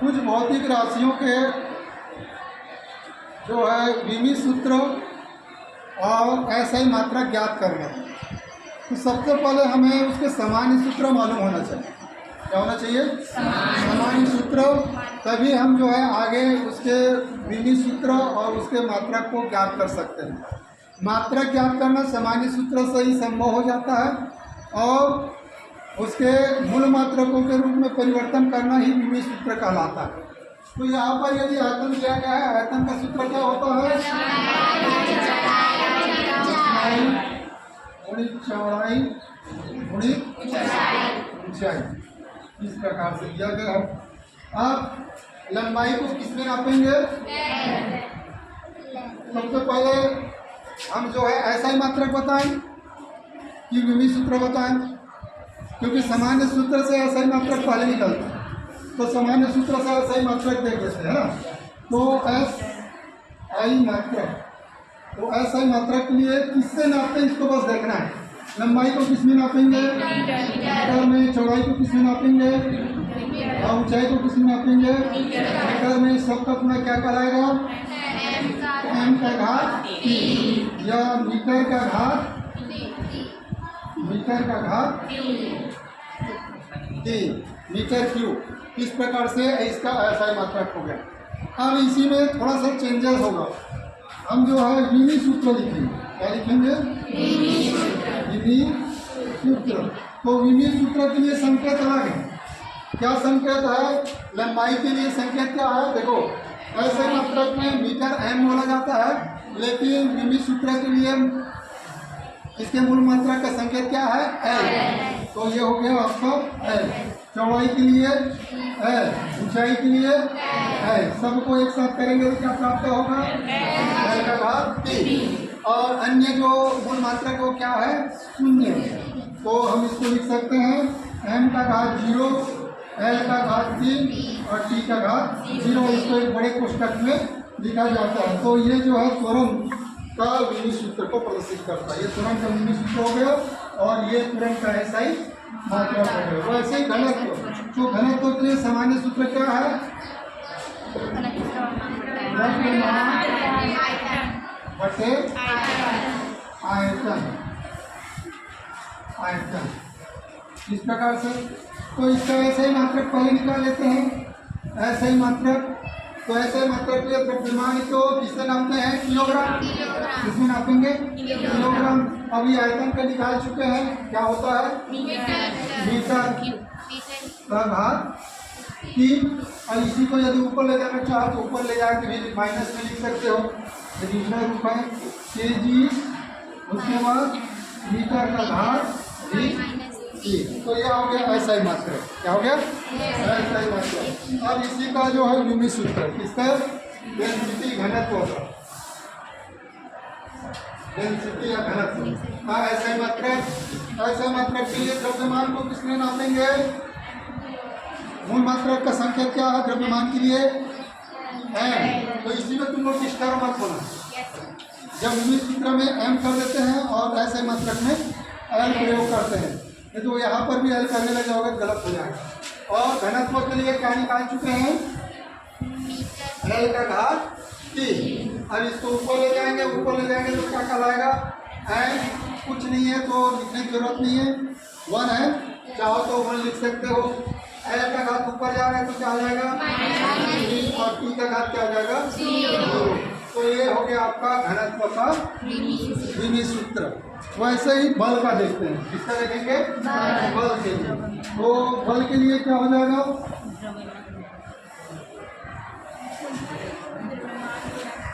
कुछ भौतिक राशियों के जो है विमी सूत्र और ऐसा ही मात्रा ज्ञात करना है। तो सबसे पहले हमें उसके सामान्य सूत्र मालूम होना चाहिए। क्या होना चाहिए? सामान्य सूत्र। तभी हम जो है आगे उसके विमी सूत्र और उसके मात्रा को ज्ञात कर सकते हैं। मात्रा ज्ञात करना सामान्य सूत्र से ही संभव हो जाता है और उसके मूल मात्रकों के रूप में परिवर्तन करना ही विमी सूत्र कहलाता है। तो यहाँ पर यदि आयतन दिया गया है, आयतन का सूत्र क्या होता है? चौड़ाई गुणित ऊंचाई। इस प्रकार से दिया गया है। अब लंबाई को किसमें नापेंगे? सबसे पहले हम जो है ऐसा ही मात्रक बताएं कि विमी सूत्र बताएं, क्योंकि सामान्य सूत्र से ऐसा ही मात्रक पहले निकलता है। तो सामान्य सूत्र से ऐसा ही मात्रक देख लेते हैं ना। तो एस आई मात्रक, तो ऐसा ही मात्रक के लिए किससे नापते हैं इसको बस देखना है। लंबाई को किसमें नापेंगे? मीटर में। चौड़ाई को किसमें नापेंगे? और ऊंचाई को किसमें नापेंगे? मीटर में। सबका पुनः क्या कहलाएगा? एम का घात या मीटर का घात मीटर क्यूब। इस प्रकार से इसका ऐसा ही मात्रक हो गया। अब इसी में थोड़ा सा चेंजेस होगा। हम जो है विमी सूत्र लिखेंगे। क्या लिखेंगे? विमी सूत्र। तो विमी सूत्र के लिए संकेत अलग है। क्या संकेत है? लंबाई के लिए संकेत क्या है? देखो, ऐसे मात्रक में मीटर एम बोला जाता है, लेकिन विमी सूत्र के लिए इसके मूल मात्रा का संकेत क्या है? एल। तो ये हो गया आपका एल। चौड़ाई के लिए एल, ऊंचाई के लिए एल। सबको एक साथ करेंगे तो क्या प्राप्त होगा? एल का घात 3। और अन्य जो मूल मात्रा को क्या है? 0। तो हम इसको लिख सकते हैं एम का घात 0, एल का घात 3 और टी का घात 0। इसको एक बड़े कोष्ठक में लिखा जाता है। तो ये जो है त्वरण का विमी सूत्र को प्रदर्शित करता है। ये त्वरण का विमी सूत्र हो गया और ये त्वरण का ऐसा ही मात्रा हो गया। वैसे ही घनत्व, तो घनत्व के लिए सामान्य सूत्र क्या है? बटे आयतन। इस प्रकार से। तो इसका ऐसे ही मात्रक पहले निकाल लेते हैं। ऐसे ही मात्रक, तो ऐसे ही मात्रक के लिए द्रव्यमान को किससे नापते हैं? किलोग्राम। किसमें नापेंगे? किलोग्राम। अभी आयतन का निकाल चुके हैं। क्या होता है? मीटर का घात 3। और इसी को यदि ऊपर ले जाना चाहो तो ऊपर ले जाकर भी माइनस में लिख सकते हो। दूसरा रूप है केजी, उसके बाद मीटर का घात 3। तो यह हो गया ऐसा ही मात्रक। क्या हो गया? ऐसा ही मात्रक। अब इसी का जो है विमी सूत्र, किसका? डेंसिटी, घनत्व का। डेंसिटी या घनत्व। हाँ, ऐसा ही मात्रक। ऐसा मात्रक के लिए द्रव्यमान को किसमें नापेंगे? मूल मात्रक का संकेत क्या है द्रव्यमान के लिए? एम। तो इसी में तुम लोग डिस्टर्ब मत होना। जब विमी सूत्र में एम कर देते हैं और ऐसे मात्रक में एल प्रयोग करते हैं, तो यहाँ पर भी एल करने लग जाओगे गलत हो जाएगा। और घनत्व के लिए क्या निकाल चुके हैं? एल का घात 3। अब इसको ऊपर ले जाएंगे तो क्या कहलाएगा? एम। कुछ नहीं है तो लिखने की जरूरत नहीं है, 1 है। चाहो तो 1 लिख सकते हो। एल का घात ऊपर जा रहा है तो क्या आ जाएगा? और टी का घात क्या हो जाएगा? 0। तो ये हो गया आपका घनत्व का विमी सूत्र। वैसे ही बल का देखते हैं। किसका देखेंगे? बल के लिए। तो बल के लिए क्या हो जाएगा?